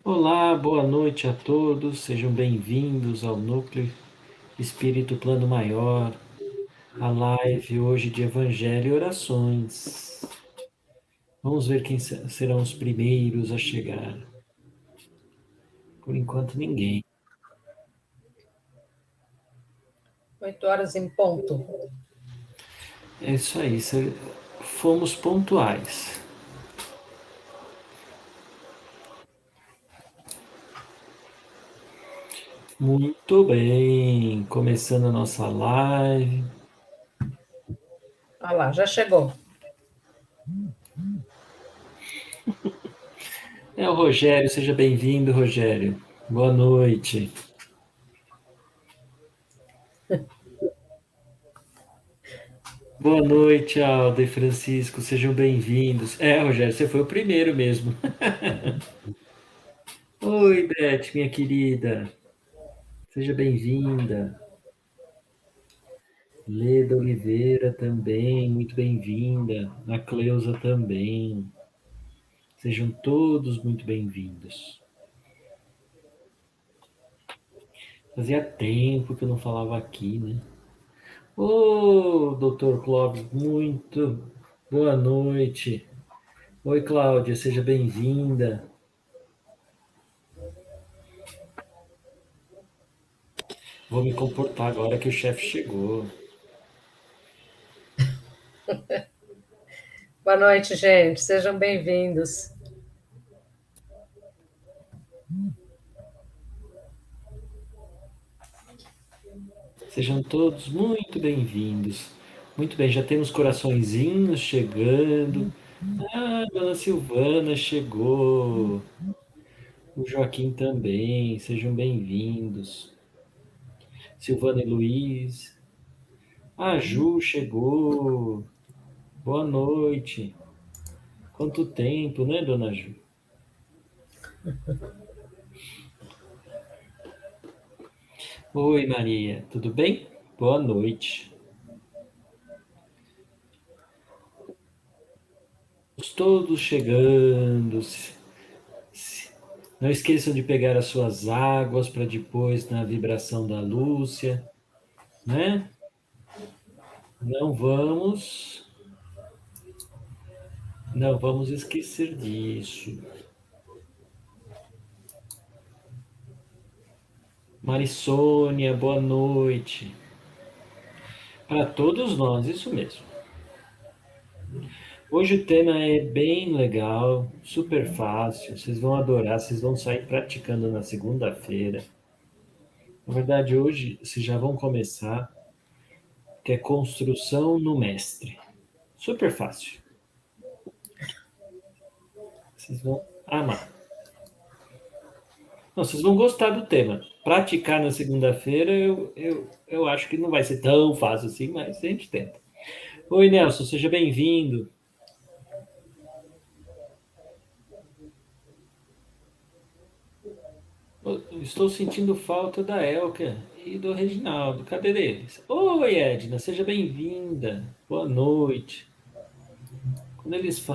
Olá, boa noite a todos, sejam bem-vindos ao Núcleo Espírito Plano Maior, a live hoje de Evangelho e Orações. Vamos ver quem serão os primeiros a chegar. Por enquanto, ninguém. 8 horas em ponto. É isso aí, fomos pontuais. Muito bem, começando a nossa live. Olha lá, já chegou. É o Rogério, seja bem-vindo, Rogério. Boa noite. Boa noite, Alda e Francisco, sejam bem-vindos. Rogério, você foi o primeiro mesmo. Oi, Beth, minha querida, seja bem-vinda. Leda Oliveira também, muito bem-vinda. A Cleusa também. Sejam todos muito bem-vindos. Fazia tempo que eu não falava aqui, né? Ô, doutor Clóvis, muito boa noite. Oi, Cláudia, seja bem-vinda. Vou me comportar agora que o chefe chegou. Boa noite, gente. Sejam bem-vindos. Sejam todos muito bem-vindos. Muito bem, já temos coraçõezinhos chegando. Ah, Dona Silvana chegou. O Joaquim também. Sejam bem-vindos. Silvana e Luiz. A Ju chegou. Boa noite. Quanto tempo, né, Dona Ju? Oi, Maria. Tudo bem? Boa noite. Todos chegando. Não esqueçam de pegar as suas águas para depois na vibração da Lúcia, né? Não vamos, não vamos esquecer disso. Marissônia, boa noite. Para todos nós, isso mesmo. Hoje o tema é bem legal, super fácil, vocês vão adorar, vocês vão sair praticando na segunda-feira. Na verdade, hoje vocês já vão começar, que é construção no mestre. Super fácil. Vocês vão amar. Não, vocês vão gostar do tema. Praticar na segunda-feira, eu acho que não vai ser tão fácil assim, mas a gente tenta. Oi, Nelson, seja bem-vindo. Estou sentindo falta da Elka e do Reginaldo. Cadê eles? Oi, Edna, seja bem-vinda. Boa noite. Quando eles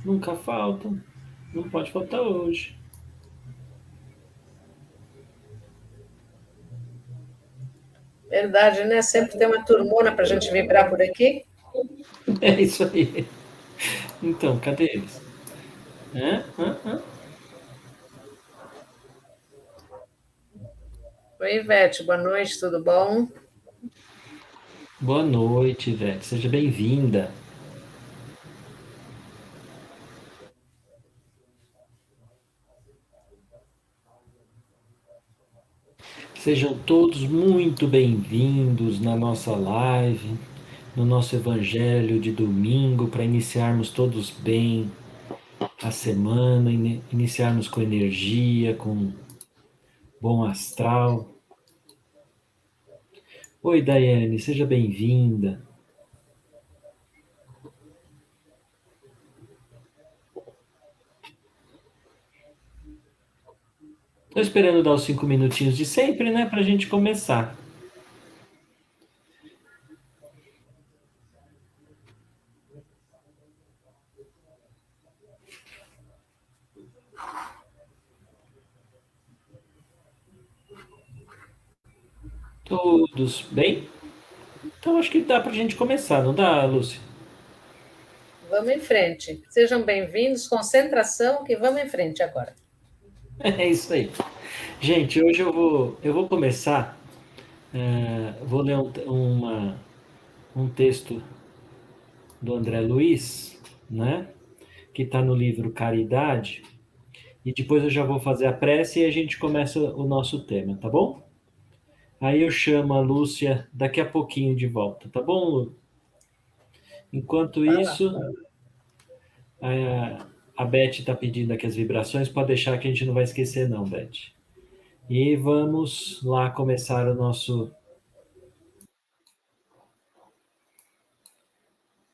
nunca faltam, não pode faltar hoje. Verdade, né? Sempre tem uma turmona para a gente vibrar por aqui. É isso aí. Então, cadê eles? Hã? Hã? Hã? Oi, Ivete, boa noite, tudo bom? Boa noite, Ivete. Seja bem-vinda. Sejam todos muito bem-vindos na nossa live, no nosso evangelho de domingo, para iniciarmos todos bem a semana, iniciarmos com energia, com bom astral. Oi, Daiane, seja bem-vinda. Estou esperando dar os 5 minutinhos de sempre, né, para a gente começar. Todos bem? Então acho que dá para a gente começar, não dá, Lúcia? Vamos em frente. Sejam bem-vindos. Concentração, que vamos em frente agora. É isso aí. Gente, hoje eu vou começar, vou ler um texto do André Luiz, né? Que está no livro Caridade, e depois eu já vou fazer a prece e a gente começa o nosso tema, tá bom? Aí eu chamo a Lúcia daqui a pouquinho de volta, tá bom, Lu? Enquanto Vai lá. isso, a Beth está pedindo aqui as vibrações, pode deixar que a gente não vai esquecer não, Beth. E vamos lá começar o nosso,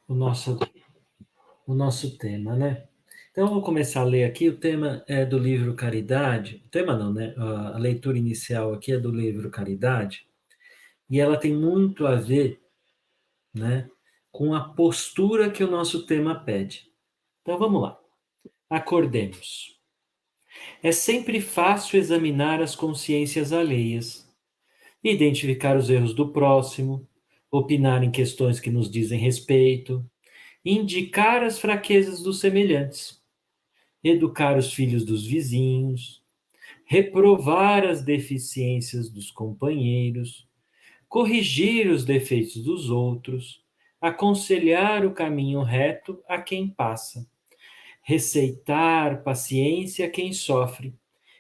o nosso tema, né? Então, eu vou começar a ler aqui. O tema é do livro Caridade. O tema não, né? A leitura inicial aqui é do livro Caridade. E ela tem muito a ver, né, com a postura que o nosso tema pede. Então, vamos lá. Acordemos. É sempre fácil examinar as consciências alheias, identificar os erros do próximo, opinar em questões que nos dizem respeito, indicar as fraquezas dos semelhantes, educar os filhos dos vizinhos, reprovar as deficiências dos companheiros, corrigir os defeitos dos outros, aconselhar o caminho reto a quem passa, receitar paciência a quem sofre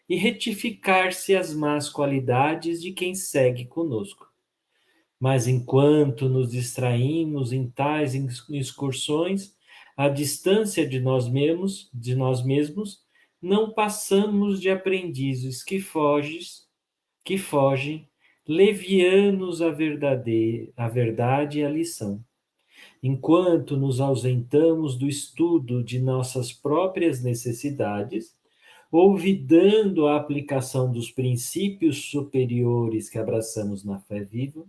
e retificar-se as más qualidades de quem segue conosco. Mas enquanto nos distraímos em tais excursões, à distância de nós mesmos, não passamos de aprendizes que fogem, levianos a verdade e a lição. Enquanto nos ausentamos do estudo de nossas próprias necessidades, olvidando a aplicação dos princípios superiores que abraçamos na fé viva,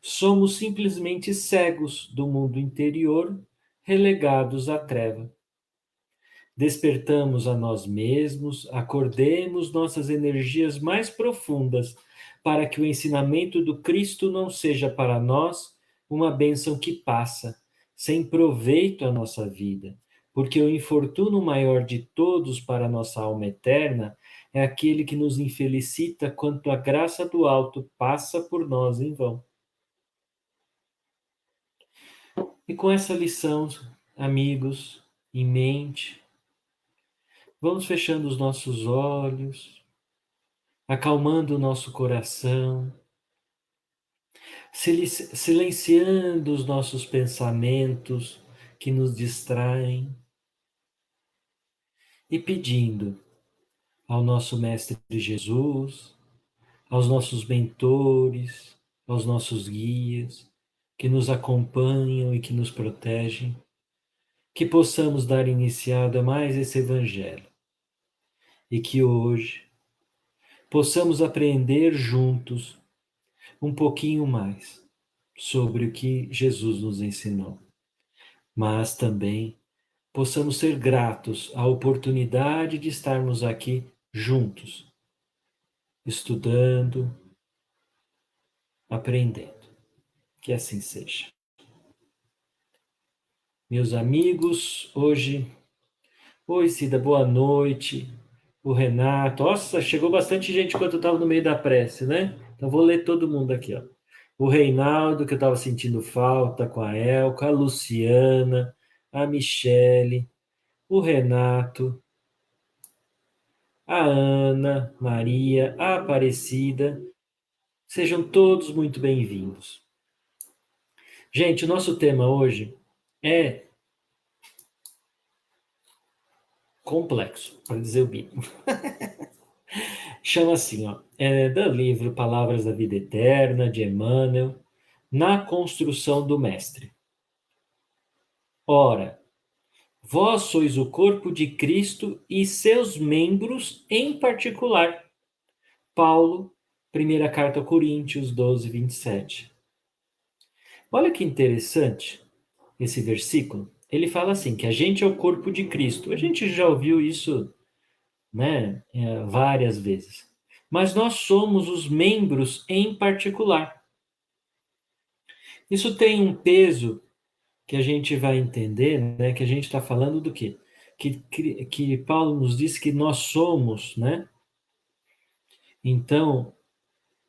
somos simplesmente cegos do mundo interior, relegados à treva. Despertamos a nós mesmos, acordemos nossas energias mais profundas, para que o ensinamento do Cristo não seja para nós uma bênção que passa, sem proveito à nossa vida, porque o infortúnio maior de todos para a nossa alma eterna é aquele que nos infelicita quanto a graça do alto passa por nós em vão. E com essa lição, amigos, em mente, vamos fechando os nossos olhos, acalmando o nosso coração, silenciando os nossos pensamentos que nos distraem e pedindo ao nosso Mestre Jesus, aos nossos mentores, aos nossos guias, que nos acompanham e que nos protegem, que possamos dar iniciado a mais esse Evangelho e que hoje possamos aprender juntos um pouquinho mais sobre o que Jesus nos ensinou, mas também possamos ser gratos à oportunidade de estarmos aqui juntos, estudando, aprendendo. Que assim seja. Meus amigos, oi Cida, boa noite. O Renato, nossa, chegou bastante gente enquanto eu estava no meio da prece, né? Então vou ler todo mundo aqui, ó. O Reinaldo, que eu estava sentindo falta, com a Elka, a Luciana, a Michele, o Renato, a Ana, Maria, a Aparecida. Sejam todos muito bem-vindos. Gente, o nosso tema hoje é complexo, para dizer o mínimo. Chama assim, ó, é do livro Palavras da Vida Eterna, de Emmanuel, Na Construção do Mestre. Ora, vós sois o corpo de Cristo e seus membros em particular. Paulo, primeira carta a Coríntios 12, 27. Olha que interessante esse versículo. Ele fala assim, que a gente é o corpo de Cristo. A gente já ouviu isso, né, várias vezes. mas nós somos os membros em particular. Isso tem um peso que a gente vai entender, né? Que a gente está falando do quê? Que Paulo nos diz que nós somos, né? Então,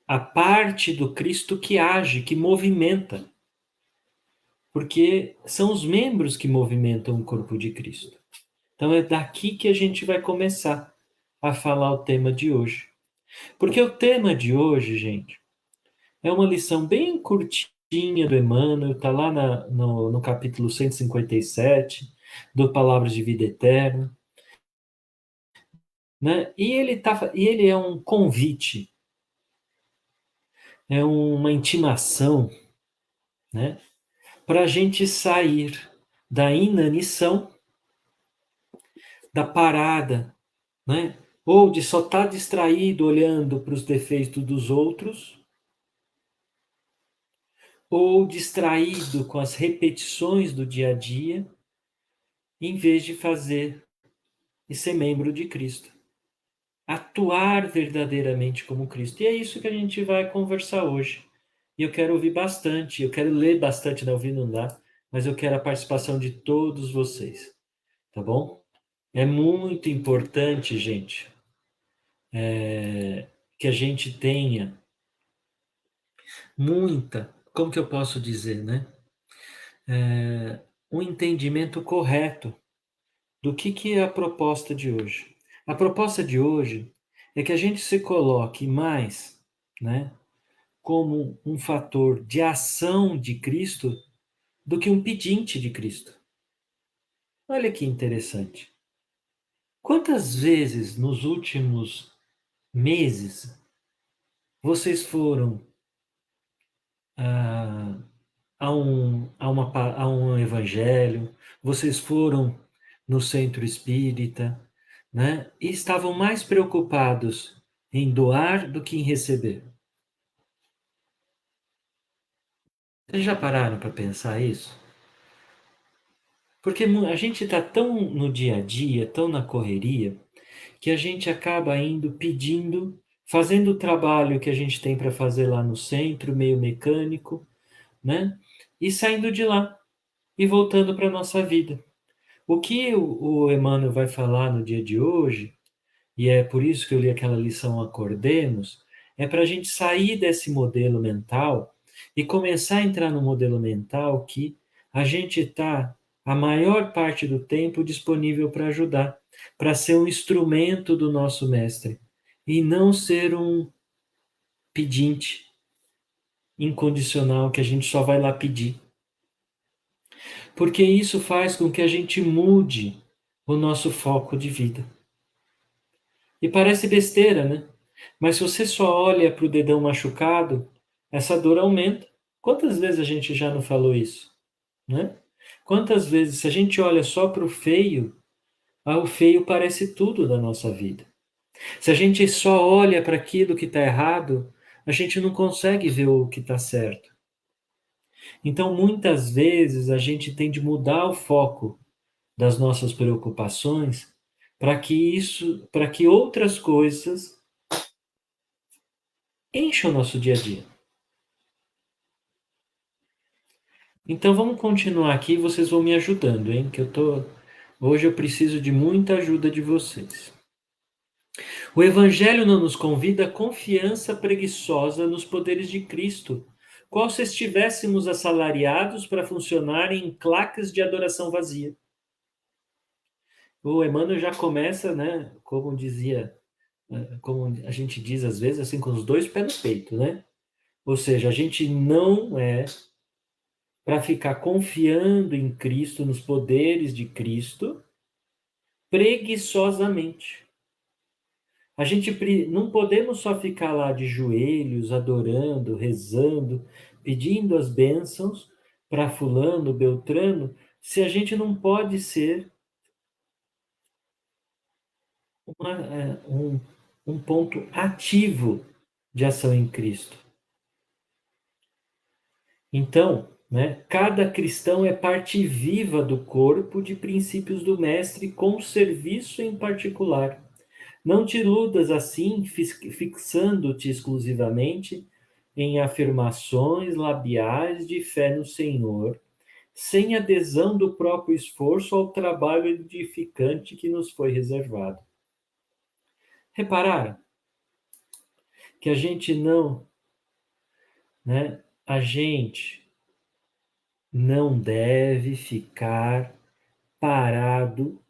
a parte do Cristo que age, que movimenta, porque são os membros que movimentam o corpo de Cristo. Então, é daqui que a gente vai começar a falar o tema de hoje. Porque o tema de hoje, gente, é uma lição bem curtinha do Emmanuel, está lá no capítulo 157 do Palavras de Vida Eterna, né? E ele é um convite, é uma intimação, né? Para a gente sair da inanição, da parada, né? Ou de só estar distraído olhando para os defeitos dos outros, ou distraído com as repetições do dia a dia, em vez de fazer e ser membro de Cristo. Atuar verdadeiramente como Cristo. E é isso que a gente vai conversar hoje. E eu quero ouvir bastante, eu quero ler bastante, não ouvir não dá, mas eu quero a participação de todos vocês, tá bom? É muito importante, gente, que a gente tenha como que eu posso dizer, né? Um entendimento correto do que é a proposta de hoje. A proposta de hoje é que a gente se coloque mais, né, como um fator de ação de Cristo do que um pedinte de Cristo. Olha que interessante. Quantas vezes nos últimos meses vocês foram a, a um evangelho, vocês foram no centro espírita, né? E estavam mais preocupados em doar do que em receber. Vocês já pararam para pensar isso? Porque a gente está tão no dia a dia, tão na correria, que a gente acaba indo pedindo, fazendo o trabalho que a gente tem para fazer lá no centro, meio mecânico, né? E saindo de lá e voltando para a nossa vida. O que o Emmanuel vai falar no dia de hoje, e é por isso que eu li aquela lição Acordemos, é para a gente sair desse modelo mental e começar a entrar no modelo mental que a gente está a maior parte do tempo disponível para ajudar, para ser um instrumento do nosso mestre e não ser um pedinte incondicional que a gente só vai lá pedir. Porque isso faz com que a gente mude o nosso foco de vida. E parece besteira, né? Mas se você só olha para o dedão machucado, essa dor aumenta. Quantas vezes a gente já não falou isso, né? Quantas vezes, se a gente olha só para o feio, o feio parece tudo da nossa vida. Se a gente só olha para aquilo que está errado, a gente não consegue ver o que está certo. Então, muitas vezes, a gente tem de mudar o foco das nossas preocupações para que outras coisas encham o nosso dia a dia. Então vamos continuar aqui, vocês vão me ajudando, hein? Hoje eu preciso de muita ajuda de vocês. O Evangelho não nos convida a confiança preguiçosa nos poderes de Cristo, qual se estivéssemos assalariados para funcionar em claques de adoração vazia. O Emmanuel já começa, né? Como a gente diz às vezes, assim, com os dois pés no peito, né? Ou seja, a gente não é para ficar confiando em Cristo, nos poderes de Cristo, preguiçosamente. A gente não podemos só ficar lá de joelhos, adorando, rezando, pedindo as bênçãos para fulano, beltrano, se a gente não pode ser um ponto ativo de ação em Cristo. Então, né, cada cristão é parte viva do corpo de princípios do Mestre com serviço em particular, Não te iludas assim, fixando-te exclusivamente em afirmações labiais de fé no Senhor, sem adesão do próprio esforço ao trabalho edificante que nos foi reservado. Repararam que a gente não, né? A gente não deve ficar parado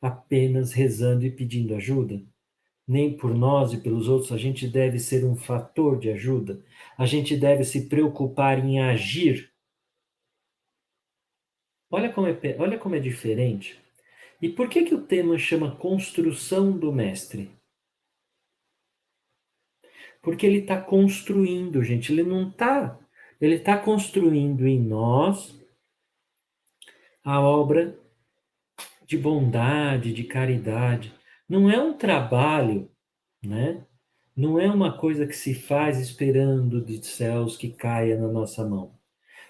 apenas rezando e pedindo ajuda. Nem por nós e pelos outros, a gente deve ser um fator de ajuda. A gente deve se preocupar em agir. Olha como é diferente. E por que o tema chama construção do mestre? Porque ele está construindo, gente. Ele não está. Ele está construindo em nós a obra de bondade, de caridade. Não é um trabalho, né? Não é uma coisa que se faz esperando de céus que caia na nossa mão.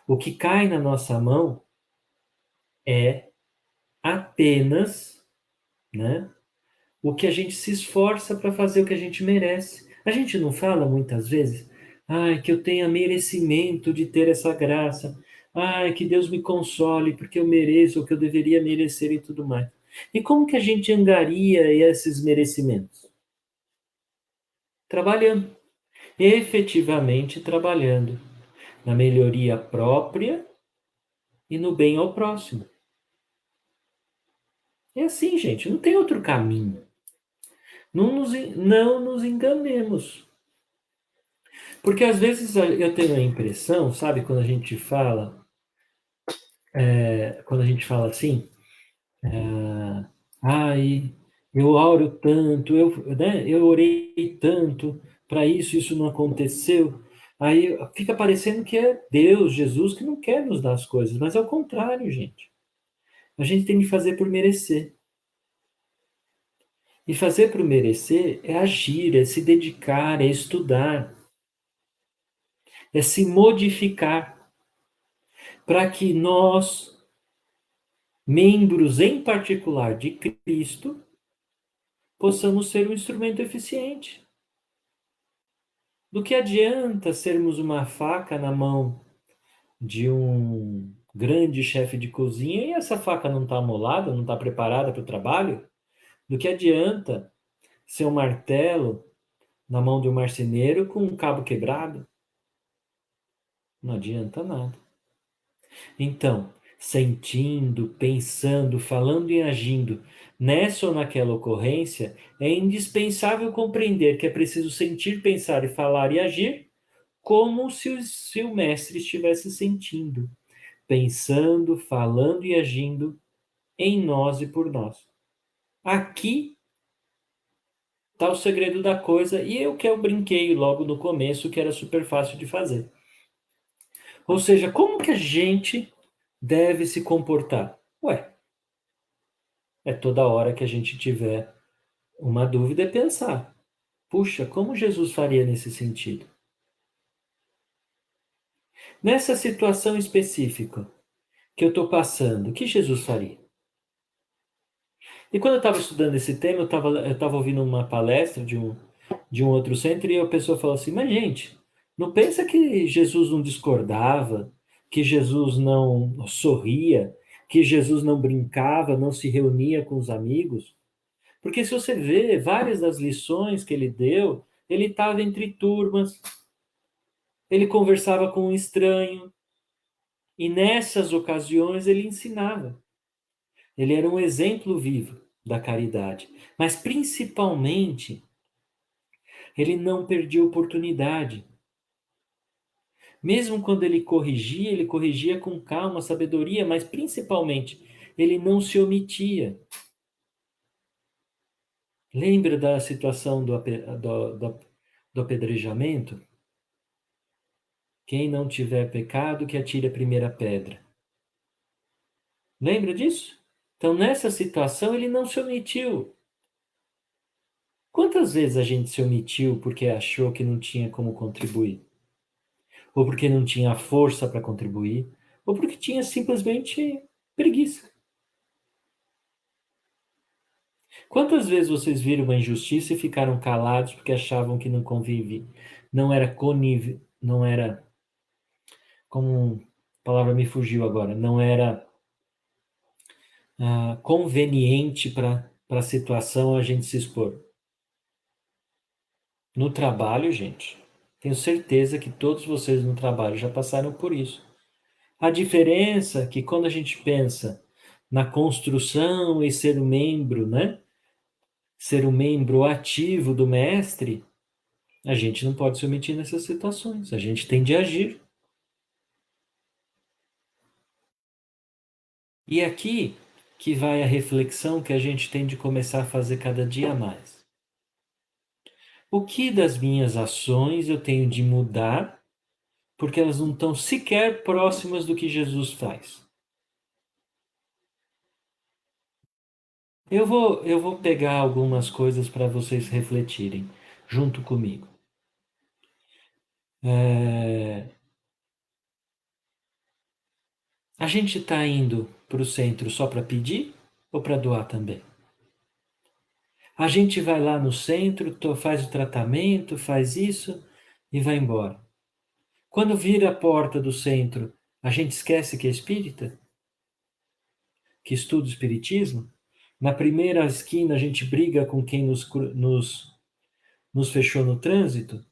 O que cai na nossa mão é apenas, né, o que a gente se esforça para fazer o que a gente merece. A gente não fala muitas vezes, ai, que eu tenha merecimento de ter essa graça, ai, que Deus me console porque eu mereço o que eu deveria merecer e tudo mais. E como que a gente angaria esses merecimentos? Trabalhando, efetivamente trabalhando na melhoria própria e no bem ao próximo. É assim, gente, não tem outro caminho. Não nos enganemos. Porque às vezes eu tenho a impressão, sabe, quando a gente fala assim, ai, eu oro tanto, eu orei tanto para isso não aconteceu. Aí fica parecendo que é Deus, Jesus, que não quer nos dar as coisas, mas é o contrário, gente. A gente tem que fazer por merecer. E fazer por merecer é agir, é se dedicar, é estudar, é se modificar, para que nós, membros em particular de Cristo, possamos ser um instrumento eficiente. Do que adianta sermos uma faca na mão de um grande chefe de cozinha e essa faca não está amolada, não está preparada para o trabalho? Do que adianta ser um martelo na mão de um marceneiro com um cabo quebrado? Não adianta nada. Então, sentindo, pensando, falando e agindo nessa ou naquela ocorrência, é indispensável compreender que é preciso sentir, pensar e falar e agir como se o mestre estivesse sentindo, pensando, falando e agindo em nós e por nós. Aqui está o segredo da coisa e eu brinquei logo no começo que era super fácil de fazer. Ou seja, como que a gente deve se comportar? Ué, é toda hora que a gente tiver uma dúvida é pensar: puxa, como Jesus faria nesse sentido? Nessa situação específica que eu estou passando, o que Jesus faria? E quando eu estava estudando esse tema, eu estava ouvindo uma palestra de um outro centro e a pessoa falou assim: mas gente, não pensa que Jesus não discordava, que Jesus não sorria, que Jesus não brincava, não se reunia com os amigos? Porque se você vê várias das lições que ele deu, ele estava entre turmas, ele conversava com um estranho, e nessas ocasiões ele ensinava. Ele era um exemplo vivo da caridade. Mas principalmente, ele não perdia oportunidade. Mesmo quando ele corrigia com calma, sabedoria, mas principalmente, ele não se omitia. Lembra da situação do apedrejamento? Quem não tiver pecado, que atire a primeira pedra. Lembra disso? Então, nessa situação, ele não se omitiu. Quantas vezes a gente se omitiu porque achou que não tinha como contribuir? Ou porque não tinha força para contribuir? Ou porque tinha simplesmente preguiça? Quantas vezes vocês viram uma injustiça e ficaram calados porque achavam que não convive, não era conivente, não era, como a palavra me fugiu agora, não era conveniente para a situação a gente se expor? No trabalho, gente, tenho certeza que todos vocês no trabalho já passaram por isso. A diferença é que quando a gente pensa na construção e ser um membro, né? Ser um membro ativo do mestre, a gente não pode se omitir nessas situações. A gente tem de agir. E aqui que vai a reflexão que a gente tem de começar a fazer cada dia mais. O que das minhas ações eu tenho de mudar porque elas não estão sequer próximas do que Jesus faz? Eu vou pegar algumas coisas para vocês refletirem junto comigo. A gente está indo para o centro só para pedir ou para doar também? A gente vai lá no centro, faz o tratamento, faz isso e vai embora. Quando vira a porta do centro, a gente esquece que é espírita? Que estuda o espiritismo? Na primeira esquina a gente briga com quem nos fechou no trânsito?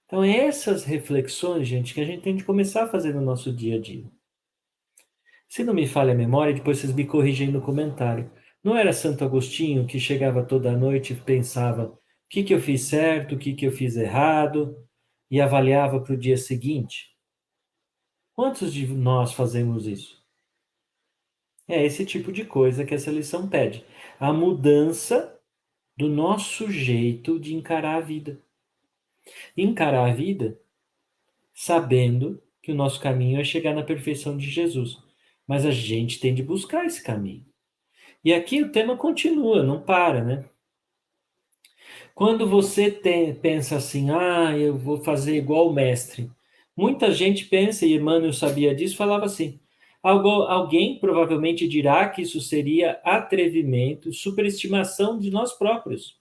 Então, é essas reflexões, gente, que a gente tem de começar a fazer no nosso dia a dia. Se não me falha a memória, depois vocês me corrigem no comentário. Não era Santo Agostinho que chegava toda noite e pensava o que eu fiz certo, o que eu fiz errado, e avaliava para o dia seguinte? Quantos de nós fazemos isso? É esse tipo de coisa que essa lição pede. A mudança do nosso jeito de encarar a vida. Encarar a vida sabendo que o nosso caminho é chegar na perfeição de Jesus. Mas a gente tem de buscar esse caminho. E aqui o tema continua, não para, né? Quando você pensa assim, eu vou fazer igual o mestre. Muita gente pensa, e Emmanuel sabia disso, falava assim, alguém provavelmente dirá que isso seria atrevimento, superestimação de nós próprios.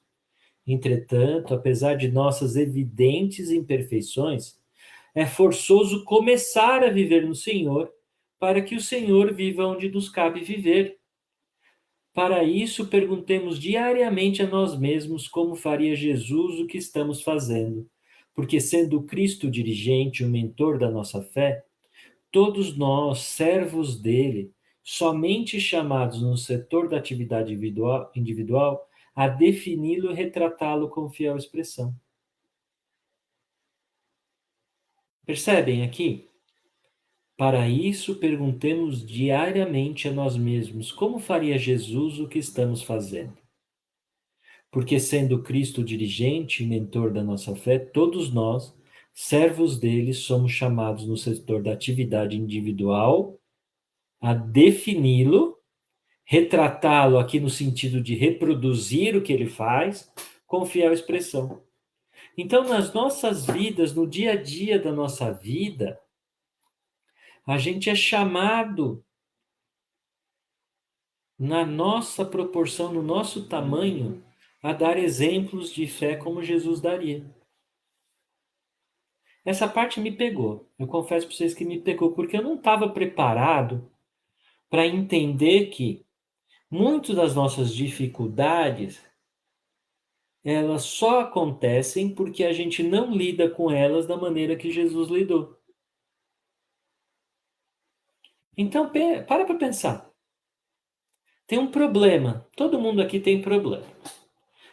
Entretanto, apesar de nossas evidentes imperfeições, é forçoso começar a viver no Senhor, para que o Senhor viva onde nos cabe viver. Para isso, perguntemos diariamente a nós mesmos como faria Jesus o que estamos fazendo, porque, sendo Cristo o dirigente, o mentor da nossa fé, todos nós, servos dele, somente chamados no setor da atividade individual a defini-lo e retratá-lo com fiel expressão. Percebem aqui? Para isso, perguntemos diariamente a nós mesmos como faria Jesus o que estamos fazendo. Porque, sendo Cristo o dirigente e mentor da nossa fé, todos nós, servos dele, somos chamados no setor da atividade individual a defini-lo, retratá-lo aqui no sentido de reproduzir o que ele faz, com fiel expressão. Então, nas nossas vidas, no dia a dia da nossa vida, a gente é chamado, na nossa proporção, no nosso tamanho, a dar exemplos de fé como Jesus daria. Essa parte me pegou. Eu confesso para vocês que me pegou, porque eu não estava preparado para entender que muitas das nossas dificuldades, elas só acontecem porque a gente não lida com elas da maneira que Jesus lidou. Então, para pensar. Tem um problema. Todo mundo aqui tem problema.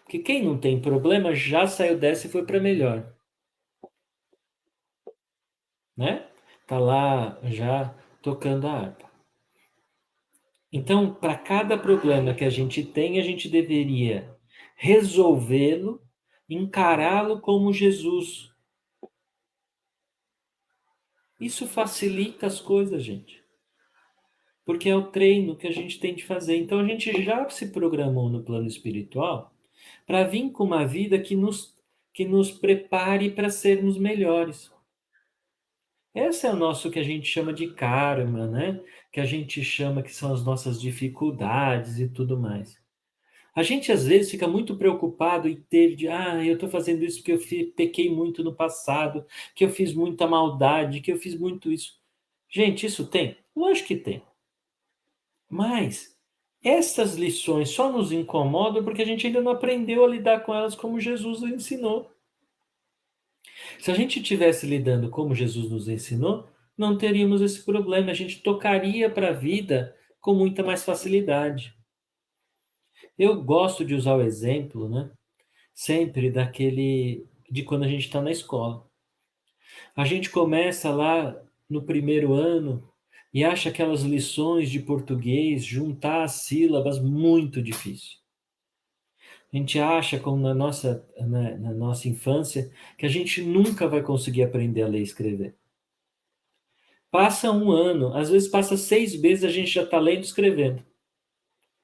Porque quem não tem problema já saiu dessa e foi para melhor, né? Tá lá já tocando a harpa. Então, para cada problema que a gente tem, a gente deveria resolvê-lo, encará-lo como Jesus. Isso facilita as coisas, gente. Porque é o treino que a gente tem de fazer. Então, a gente já se programou no plano espiritual para vir com uma vida que nos prepare para sermos melhores. Esse é o nosso que a gente chama de karma, né? Que a gente chama que são as nossas dificuldades e tudo mais. A gente às vezes fica muito preocupado em ter eu estou fazendo isso porque eu pequei muito no passado, que eu fiz muita maldade, que eu fiz muito isso. Gente, isso tem? Lógico que tem. Mas essas lições só nos incomodam porque a gente ainda não aprendeu a lidar com elas como Jesus ensinou. Se a gente estivesse lidando como Jesus nos ensinou, não teríamos esse problema, a gente tocaria para a vida com muita mais facilidade. Eu gosto de usar o exemplo, né? Sempre de quando a gente está na escola. A gente começa lá no primeiro ano e acha aquelas lições de português, juntar as sílabas, muito difícil. A gente acha, como na nossa infância, que a gente nunca vai conseguir aprender a ler e escrever. Passa um ano, às vezes passa 6 meses, a gente já está lendo e escrevendo.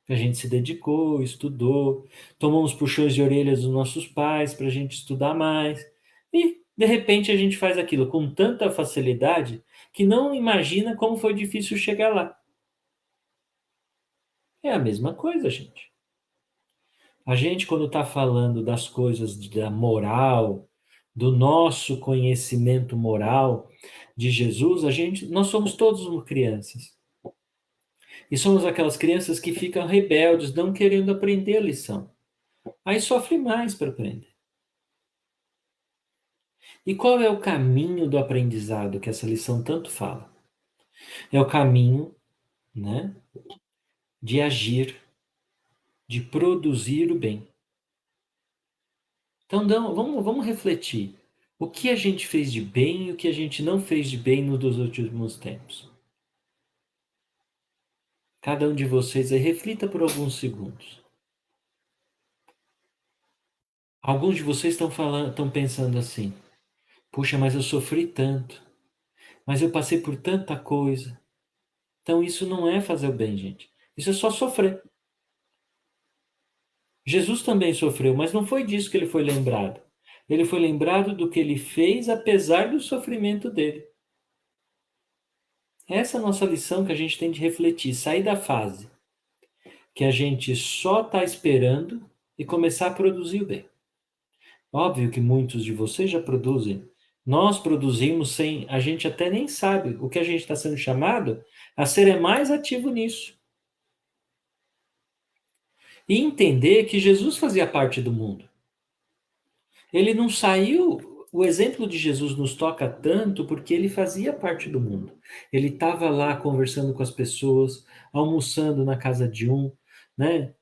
A gente se dedicou, estudou, tomou uns puxões de orelhas dos nossos pais para a gente estudar mais. E, de repente, a gente faz aquilo com tanta facilidade que não imagina como foi difícil chegar lá. É a mesma coisa, gente. A gente, quando está falando das coisas da moral, do nosso conhecimento moral de Jesus, nós somos todos crianças. E somos aquelas crianças que ficam rebeldes, não querendo aprender a lição. Aí sofre mais para aprender. E qual é o caminho do aprendizado que essa lição tanto fala? É o caminho, né, de agir, de produzir o bem. Então, vamos refletir. O que a gente fez de bem e o que a gente não fez de bem nos últimos tempos? Cada um de vocês aí reflita por alguns segundos. Alguns de vocês estão pensando assim: puxa, mas eu sofri tanto, mas eu passei por tanta coisa. Então isso não é fazer o bem, gente. Isso é só sofrer. Jesus também sofreu, mas não foi disso que ele foi lembrado. Ele foi lembrado do que ele fez apesar do sofrimento dele. Essa é a nossa lição que a gente tem de refletir, sair da fase que a gente só está esperando e começar a produzir o bem. Óbvio que muitos de vocês já produzem. Nós produzimos sem, a gente até nem sabe. O que a gente está sendo chamado a ser é mais ativo nisso. E entender que Jesus fazia parte do mundo. Ele não saiu. O exemplo de Jesus nos toca tanto porque ele fazia parte do mundo. Ele estava lá conversando com as pessoas, almoçando na casa de um, né?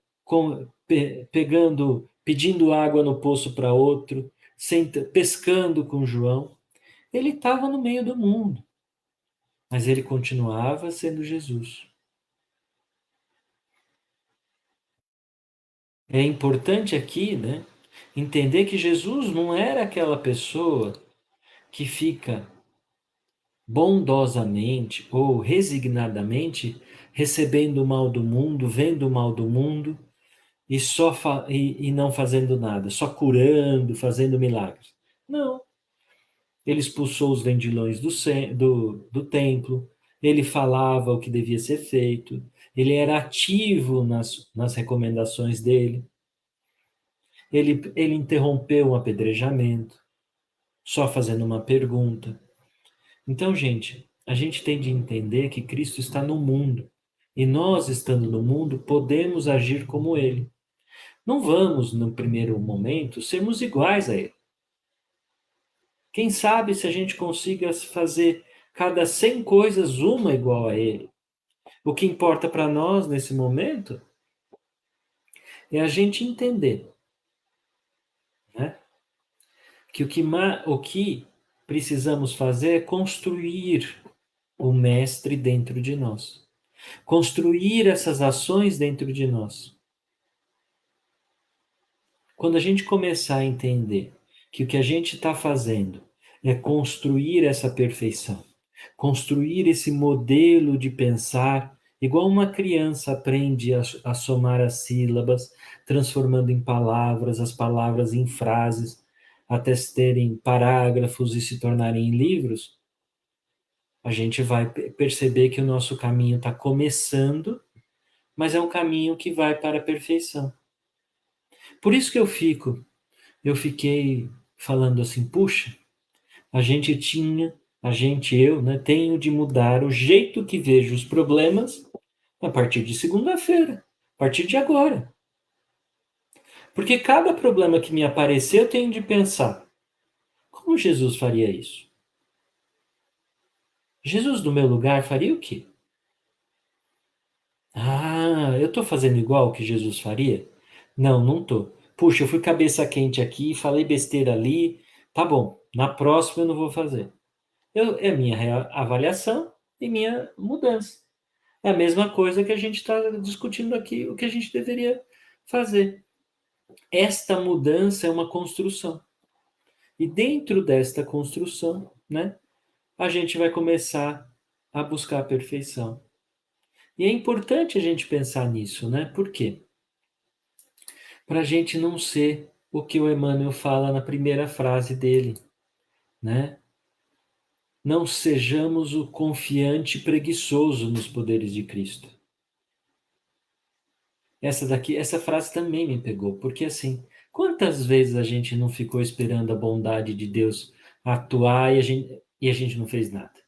Pedindo água no poço para outro, pescando com João. Ele estava no meio do mundo, mas ele continuava sendo Jesus. É importante aqui, né, entender que Jesus não era aquela pessoa que fica bondosamente ou resignadamente recebendo o mal do mundo, vendo o mal do mundo e não fazendo nada, só curando, fazendo milagres. Não. Ele expulsou os vendilhões do templo, ele falava o que devia ser feito, ele era ativo nas recomendações dele, ele interrompeu um apedrejamento, só fazendo uma pergunta. Então, gente, a gente tem de entender que Cristo está no mundo, e nós, estando no mundo, podemos agir como ele. Não vamos, no primeiro momento, sermos iguais a ele. Quem sabe se a gente consiga fazer cada 100 coisas uma igual a ele. O que importa para nós nesse momento é a gente entender, né, que o que precisamos fazer é construir o mestre dentro de nós. Construir essas ações dentro de nós. Quando a gente começar a entender que o que a gente está fazendo é construir essa perfeição, construir esse modelo de pensar, igual uma criança aprende a somar as sílabas, transformando em palavras, as palavras em frases, até terem parágrafos e se tornarem em livros, a gente vai perceber que o nosso caminho está começando, mas é um caminho que vai para a perfeição. Por isso que eu fiquei falando assim, puxa, eu, né, tenho de mudar o jeito que vejo os problemas a partir de segunda-feira, a partir de agora. Porque cada problema que me aparecer, eu tenho de pensar, como Jesus faria isso? Jesus, no meu lugar, faria o quê? Ah, eu estou fazendo igual o que Jesus faria? Não, não estou. Puxa, eu fui cabeça quente aqui, falei besteira ali. Tá bom, na próxima eu não vou fazer. É minha avaliação e minha mudança. É a mesma coisa que a gente está discutindo aqui, o que a gente deveria fazer. Esta mudança é uma construção. E dentro desta construção, né, a gente vai começar a buscar a perfeição. E é importante a gente pensar nisso, né? Por quê? Para a gente não ser o que o Emmanuel fala na primeira frase dele, né? Não sejamos o confiante preguiçoso nos poderes de Cristo. Essa frase também me pegou, porque assim, quantas vezes a gente não ficou esperando a bondade de Deus atuar e a gente não fez nada?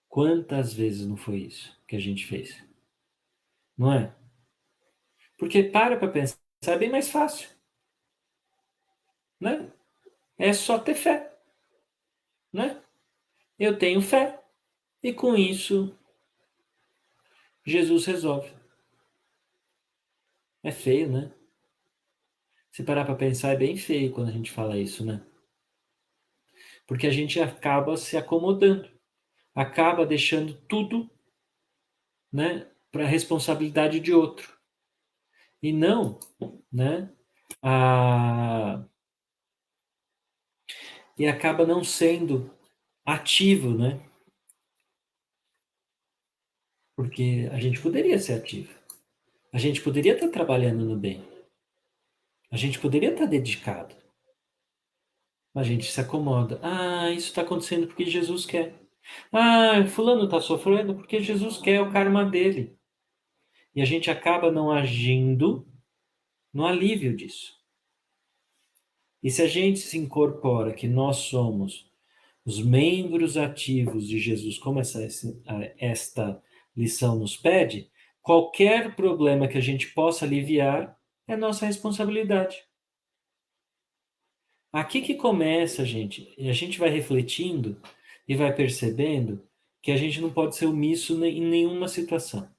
Quantas vezes não foi isso que a gente fez? Não é? Porque para pensar, é bem mais fácil, né? É só ter fé, né? Eu tenho fé e com isso Jesus resolve. É feio, né? Se parar para pensar, é bem feio quando a gente fala isso, né? Porque a gente acaba se acomodando, acaba deixando tudo, né, para a responsabilidade de outro. E não, né, a... e acaba não sendo ativo, né? Porque a gente poderia ser ativo. A gente poderia estar trabalhando no bem. A gente poderia estar dedicado. A gente se acomoda. Ah, isso está acontecendo porque Jesus quer. Ah, fulano está sofrendo porque Jesus quer, é o karma dele. E a gente acaba não agindo no alívio disso. E se a gente se incorpora que nós somos os membros ativos de Jesus, como esta lição nos pede, qualquer problema que a gente possa aliviar é nossa responsabilidade. Aqui que começa, gente, e a gente vai refletindo e vai percebendo que a gente não pode ser omisso em nenhuma situação.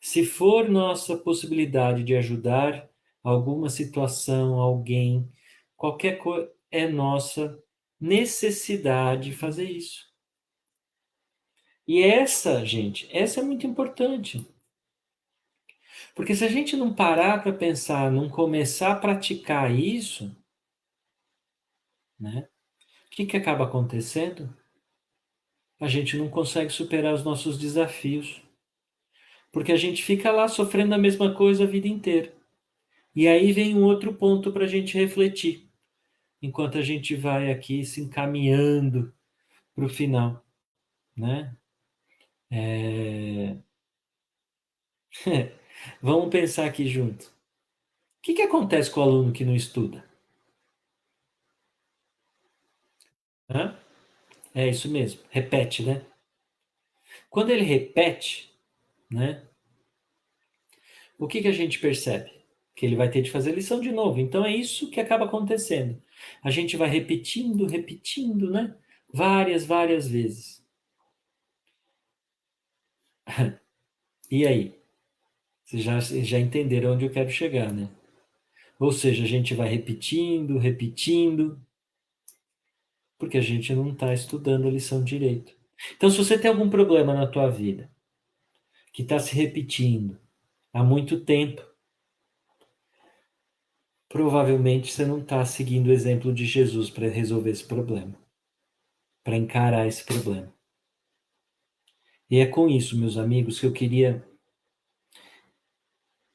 Se for nossa possibilidade de ajudar alguma situação, alguém, qualquer coisa, é nossa necessidade fazer isso. E essa, gente, essa é muito importante. Porque se a gente não parar para pensar, não começar a praticar isso, né? O que acaba acontecendo? A gente não consegue superar os nossos desafios. Porque a gente fica lá sofrendo a mesma coisa a vida inteira. E aí vem um outro ponto para a gente refletir, enquanto a gente vai aqui se encaminhando para o final, né? Vamos pensar aqui junto. O que acontece com o aluno que não estuda? Hã? É isso mesmo, repete, né? Quando ele repete, né? O que a gente percebe? Que ele vai ter de fazer lição de novo. Então é isso que acaba acontecendo. A gente vai repetindo, repetindo, né? Várias vezes. E aí? Vocês já entenderam onde eu quero chegar, né? Ou seja, a gente vai repetindo, repetindo, porque a gente não está estudando a lição direito. Então, se você tem algum problema na tua vida, que está se repetindo há muito tempo, provavelmente você não está seguindo o exemplo de Jesus para resolver esse problema, para encarar esse problema. E é com isso, meus amigos, que eu queria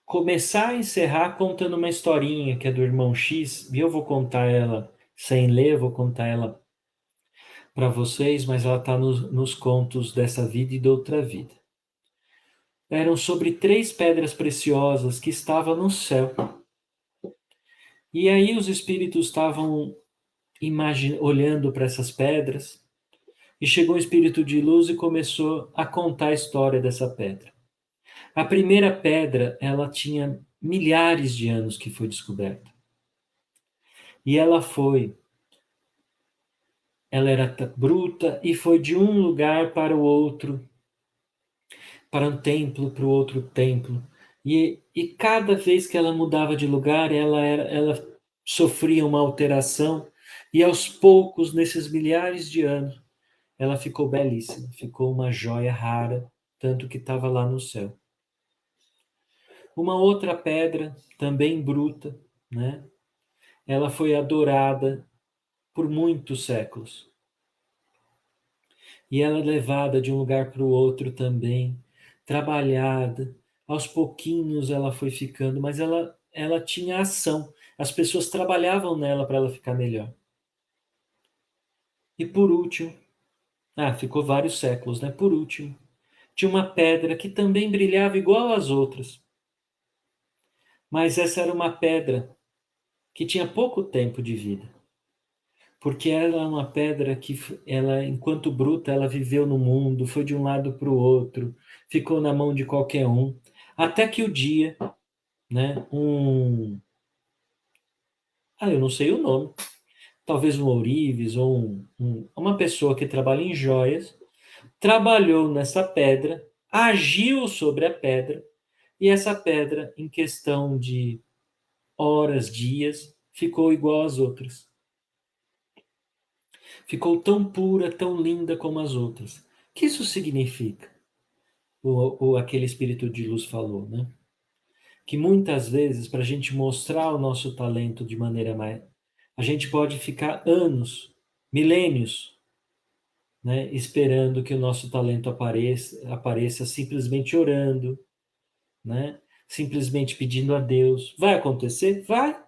começar a encerrar contando uma historinha que é do irmão X, e eu vou contar ela sem ler, eu vou contar ela para vocês, mas ela está nos contos dessa vida e da outra vida. eram sobre 3 pedras preciosas que estavam no céu. E aí os espíritos estavam olhando para essas pedras, e chegou um espírito de luz e começou a contar a história dessa pedra. A primeira pedra, ela tinha milhares de anos que foi descoberta. E ela era bruta e foi de um lugar para o outro, para um templo, para o outro templo. E cada vez que ela mudava de lugar, ela sofria uma alteração, e aos poucos, nesses milhares de anos, ela ficou belíssima, ficou uma joia rara, tanto que estava lá no céu. Uma outra pedra, também bruta, né? Ela foi adorada por muitos séculos. E ela é levada de um lugar para o outro também, trabalhada. Aos pouquinhos ela foi ficando, mas ela tinha ação. As pessoas trabalhavam nela para ela ficar melhor. E por último, ficou vários séculos, né? Por último, tinha uma pedra que também brilhava igual às outras. Mas essa era uma pedra que tinha pouco tempo de vida. Porque ela é uma pedra que, ela, enquanto bruta, ela viveu no mundo, foi de um lado para o outro, ficou na mão de qualquer um, até que o dia, né, eu não sei o nome, talvez um ourives ou uma pessoa que trabalha em joias, trabalhou nessa pedra, agiu sobre a pedra, e essa pedra, em questão de horas, dias, ficou igual às outras. Ficou tão pura, tão linda como as outras. O que isso significa? Aquele espírito de luz falou, né? Que muitas vezes, para a gente mostrar o nosso talento de maneira mais. A gente pode ficar anos, milênios, né? Esperando que o nosso talento apareça simplesmente orando, né? Simplesmente pedindo a Deus. Vai acontecer? Vai.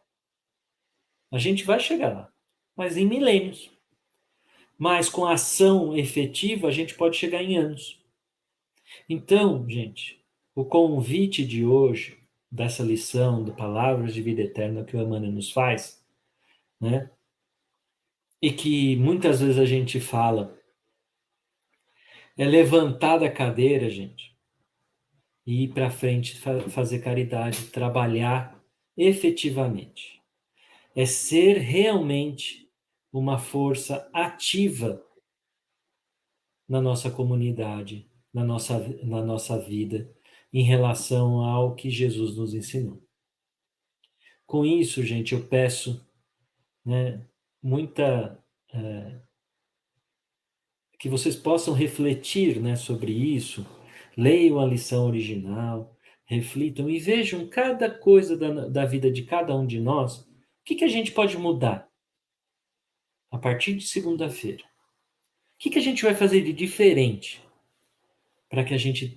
A gente vai chegar lá, mas em milênios. Mas com ação efetiva, a gente pode chegar em anos. Então, gente, o convite de hoje, dessa lição de Palavras de Vida Eterna que o Emmanuel nos faz, né? E que muitas vezes a gente fala, é levantar da cadeira, gente, e ir para frente, fazer caridade, trabalhar efetivamente. É ser realmente uma força ativa na nossa comunidade, na nossa vida, em relação ao que Jesus nos ensinou. Com isso, gente, eu peço, né, muita que vocês possam refletir, né, sobre isso, leiam a lição original, reflitam e vejam cada coisa da vida de cada um de nós, o que a gente pode mudar a partir de segunda-feira. O que a gente vai fazer de diferente para que a gente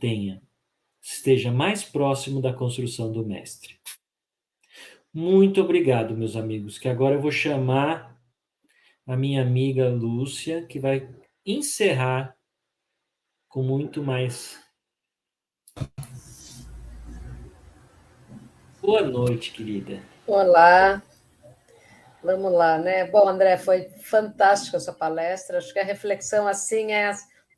esteja mais próximo da construção do Mestre. Muito obrigado, meus amigos, que agora eu vou chamar a minha amiga Lúcia, que vai encerrar com muito mais. Boa noite, querida. Olá, vamos lá, né? Bom, André, foi fantástica a sua palestra. Acho que a reflexão assim é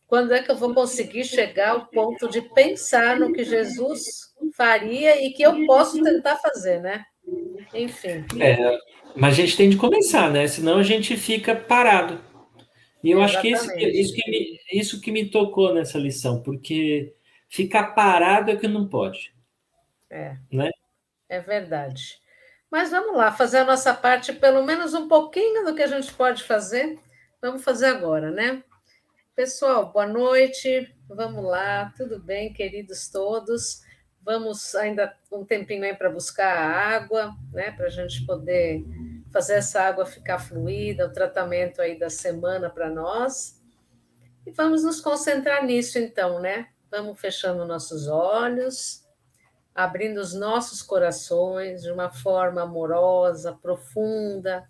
quando é que eu vou conseguir chegar ao ponto de pensar no que Jesus faria e que eu posso tentar fazer, né? Enfim, Mas a gente tem de começar, né? Senão a gente fica parado. E eu acho que exatamente. isso que me tocou nessa lição, porque ficar parado é que não pode, É, né? é verdade. Mas vamos lá, fazer a nossa parte, pelo menos um pouquinho do que a gente pode fazer. Vamos fazer agora, né? Pessoal, boa noite. Vamos lá, tudo bem, queridos todos? Vamos ainda um tempinho aí para buscar a água, né? Para a gente poder fazer essa água ficar fluida, o tratamento aí da semana para nós. E vamos nos concentrar nisso, então, né? Vamos fechando nossos olhos, abrindo os nossos corações de uma forma amorosa, profunda,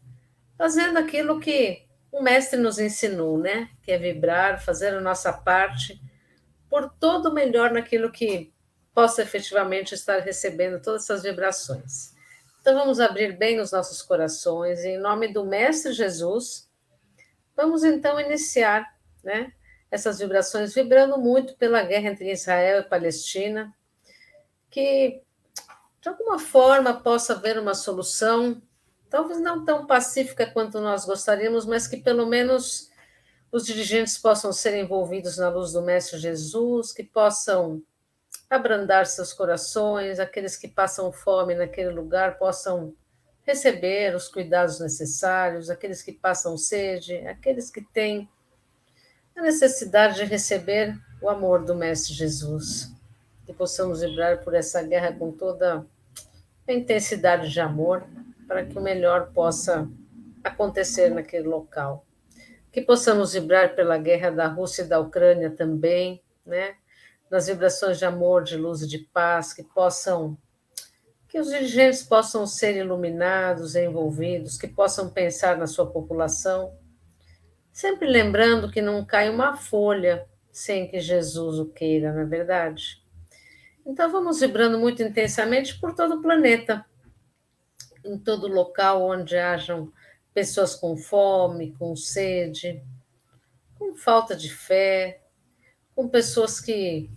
fazendo aquilo que o mestre nos ensinou, né? Que é vibrar, fazer a nossa parte por todo o melhor naquilo que possa efetivamente estar recebendo todas essas vibrações. Então, vamos abrir bem os nossos corações, e em nome do Mestre Jesus, vamos então iniciar, né, essas vibrações, vibrando muito pela guerra entre Israel e Palestina, que de alguma forma possa haver uma solução, talvez não tão pacífica quanto nós gostaríamos, mas que pelo menos os dirigentes possam ser envolvidos na luz do Mestre Jesus, que possam abrandar seus corações, aqueles que passam fome naquele lugar possam receber os cuidados necessários, aqueles que passam sede, aqueles que têm a necessidade de receber o amor do Mestre Jesus. Que possamos vibrar por essa guerra com toda a intensidade de amor, para que o melhor possa acontecer naquele local. Que possamos vibrar pela guerra da Rússia e da Ucrânia também, né? Nas vibrações de amor, de luz e de paz, que os dirigentes possam ser iluminados, envolvidos, que possam pensar na sua população, sempre lembrando que não cai uma folha sem que Jesus o queira, não é verdade? Então vamos vibrando muito intensamente por todo o planeta, em todo local onde hajam pessoas com fome, com sede, com falta de fé, com pessoas que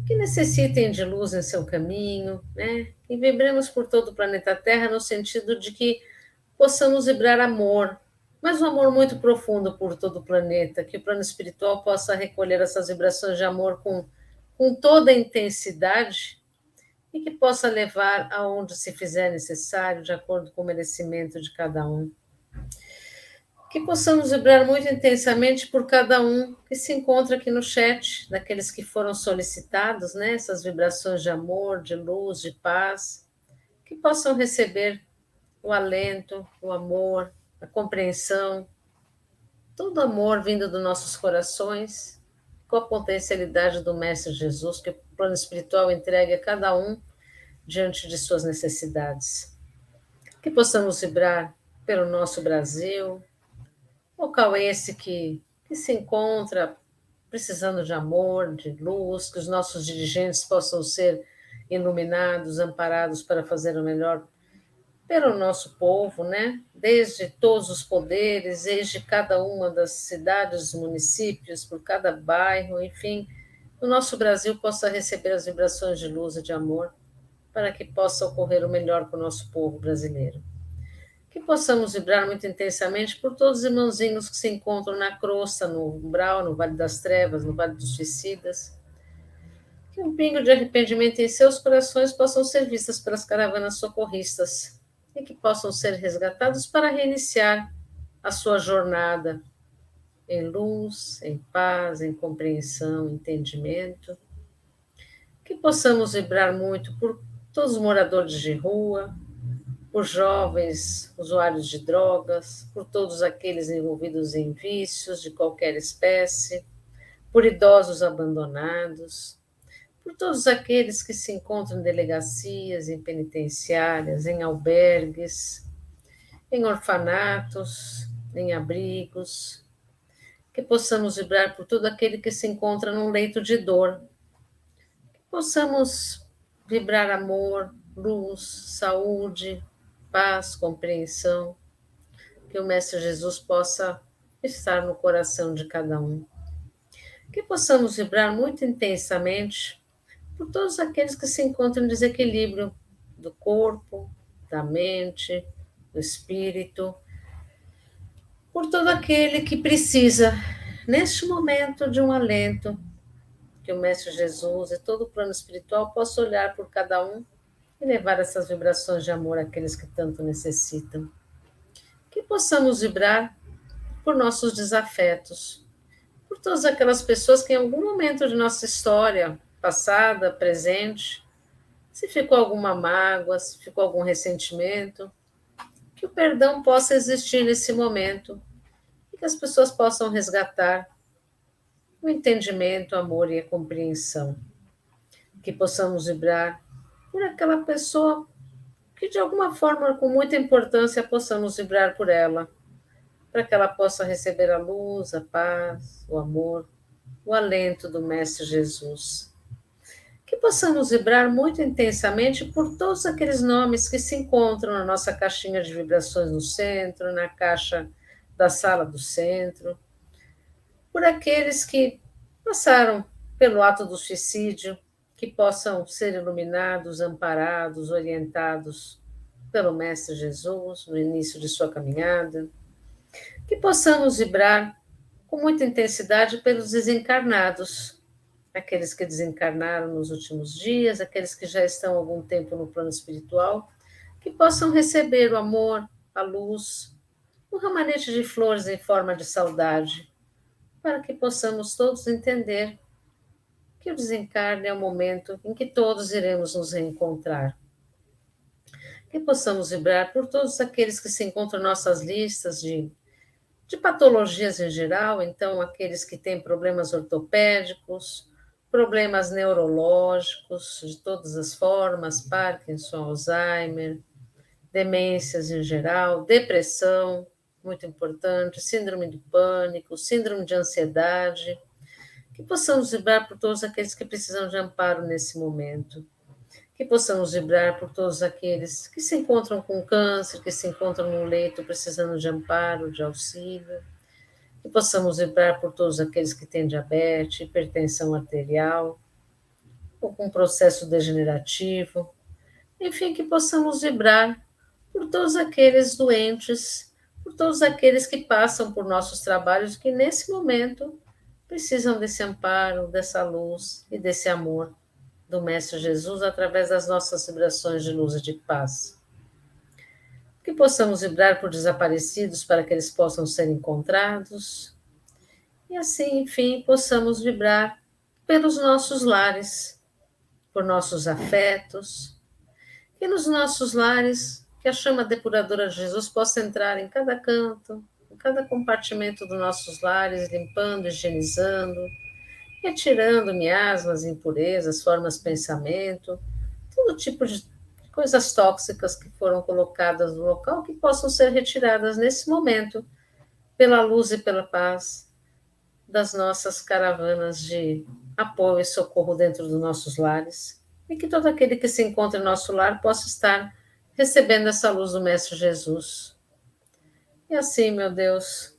necessitem de luz em seu caminho, né? E vibremos por todo o planeta Terra no sentido de que possamos vibrar amor, mas um amor muito profundo por todo o planeta, que o plano espiritual possa recolher essas vibrações de amor com toda a intensidade e que possa levar aonde se fizer necessário, de acordo com o merecimento de cada um. Que possamos vibrar muito intensamente por cada um que se encontra aqui no chat, daqueles que foram solicitados, né? Essas vibrações de amor, de luz, de paz, que possam receber o alento, o amor, a compreensão, todo amor vindo dos nossos corações, com a potencialidade do Mestre Jesus, que o plano espiritual entregue a cada um diante de suas necessidades. Que possamos vibrar pelo nosso Brasil, local esse que se encontra precisando de amor, de luz, que os nossos dirigentes possam ser iluminados, amparados para fazer o melhor pelo nosso povo, né? Desde todos os poderes, desde cada uma das cidades, municípios, por cada bairro, enfim, o nosso Brasil possa receber as vibrações de luz e de amor para que possa ocorrer o melhor para o nosso povo brasileiro. Que possamos vibrar muito intensamente por todos os irmãozinhos que se encontram na crosta, no umbral, no Vale das Trevas, no Vale dos Suicidas. Que um pingo de arrependimento em seus corações possam ser vistas pelas caravanas socorristas e que possam ser resgatados para reiniciar a sua jornada em luz, em paz, em compreensão, entendimento. Que possamos vibrar muito por todos os moradores de rua, por jovens usuários de drogas, por todos aqueles envolvidos em vícios de qualquer espécie, por idosos abandonados, por todos aqueles que se encontram em delegacias, em penitenciárias, em albergues, em orfanatos, em abrigos, que possamos vibrar por todo aquele que se encontra num leito de dor, que possamos vibrar amor, luz, saúde, paz, compreensão, que o Mestre Jesus possa estar no coração de cada um. Que possamos vibrar muito intensamente por todos aqueles que se encontram em desequilíbrio do corpo, da mente, do espírito, por todo aquele que precisa, neste momento, de um alento, que o Mestre Jesus e todo o plano espiritual possa olhar por cada um e levar essas vibrações de amor àqueles que tanto necessitam. Que possamos vibrar por nossos desafetos, por todas aquelas pessoas que em algum momento de nossa história, passada, presente, se ficou alguma mágoa, se ficou algum ressentimento, que o perdão possa existir nesse momento e que as pessoas possam resgatar o entendimento, o amor e a compreensão. Que possamos vibrar por aquela pessoa que de alguma forma, com muita importância, possamos vibrar por ela, para que ela possa receber a luz, a paz, o amor, o alento do Mestre Jesus. que possamos vibrar muito intensamente por todos aqueles nomes que se encontram na nossa caixinha de vibrações no centro, na caixa da sala do centro, por aqueles que passaram pelo ato do suicídio, que possam ser iluminados, amparados, orientados pelo Mestre Jesus no início de sua caminhada, que possamos vibrar com muita intensidade pelos desencarnados, aqueles que desencarnaram nos últimos dias, aqueles que já estão há algum tempo no plano espiritual, que possam receber o amor, a luz, um ramanete de flores em forma de saudade, para que possamos todos entender que o desencarne é o momento em que todos iremos nos reencontrar. Que possamos vibrar por todos aqueles que se encontram em nossas listas de patologias em geral, então aqueles que têm problemas ortopédicos, problemas neurológicos de todas as formas, Parkinson, Alzheimer, demências em geral, depressão, muito importante, síndrome do pânico, síndrome de ansiedade, que possamos vibrar por todos aqueles que precisam de amparo nesse momento, que possamos vibrar por todos aqueles que se encontram com câncer, que se encontram no leito precisando de amparo, de auxílio, que possamos vibrar por todos aqueles que têm diabetes, hipertensão arterial, ou com processo degenerativo, enfim, que possamos vibrar por todos aqueles doentes, por todos aqueles que passam por nossos trabalhos, que nesse momento precisam desse amparo, dessa luz e desse amor do Mestre Jesus através das nossas vibrações de luz e de paz. Que possamos vibrar por desaparecidos para que eles possam ser encontrados. E assim, enfim, possamos vibrar pelos nossos lares, por nossos afetos, e nos nossos lares, que a chama depuradora de Jesus possa entrar em cada canto, em cada compartimento dos nossos lares, limpando, higienizando, retirando miasmas, impurezas, formas de pensamento, todo tipo de coisas tóxicas que foram colocadas no local, que possam ser retiradas nesse momento, pela luz e pela paz das nossas caravanas de apoio e socorro dentro dos nossos lares, e que todo aquele que se encontra em nosso lar possa estar recebendo essa luz do Mestre Jesus. E assim, meu Deus,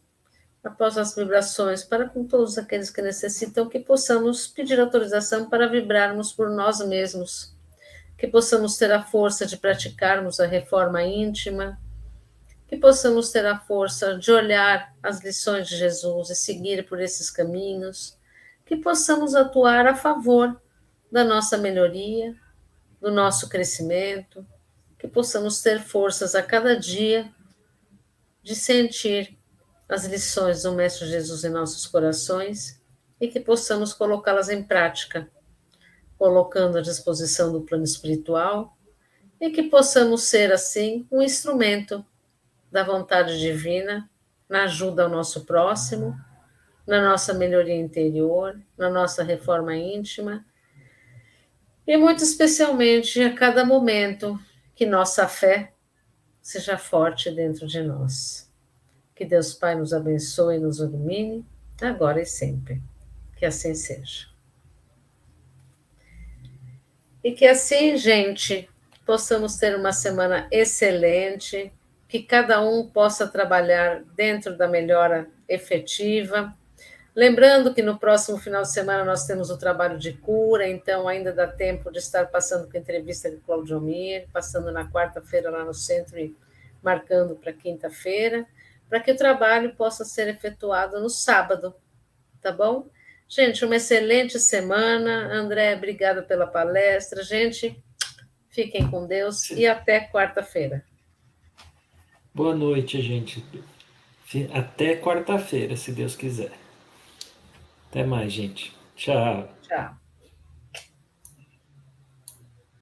após as vibrações, para com todos aqueles que necessitam, que possamos pedir autorização para vibrarmos por nós mesmos, que possamos ter a força de praticarmos a reforma íntima, que possamos ter a força de olhar as lições de Jesus e seguir por esses caminhos, que possamos atuar a favor da nossa melhoria, do nosso crescimento, que possamos ter forças a cada dia de sentir as lições do Mestre Jesus em nossos corações e que possamos colocá-las em prática, colocando à disposição do plano espiritual e que possamos ser, assim, um instrumento da vontade divina na ajuda ao nosso próximo, na nossa melhoria interior, na nossa reforma íntima e, muito especialmente, a cada momento que nossa fé seja forte dentro de nós. Que Deus Pai nos abençoe e nos ilumine, agora e sempre. Que assim seja. E que assim, gente, possamos ter uma semana excelente, que cada um possa trabalhar dentro da melhora efetiva. Lembrando que no próximo final de semana nós temos o trabalho de cura, então ainda dá tempo de estar passando com a entrevista de Claudio Mir, passando na quarta-feira lá no centro e marcando para quinta-feira, para que o trabalho possa ser efetuado no sábado, tá bom? Gente, uma excelente semana. André, obrigada pela palestra. Gente, fiquem com Deus e até quarta-feira. Boa noite, gente. Até quarta-feira, se Deus quiser. Até mais, gente. Tchau. Tchau.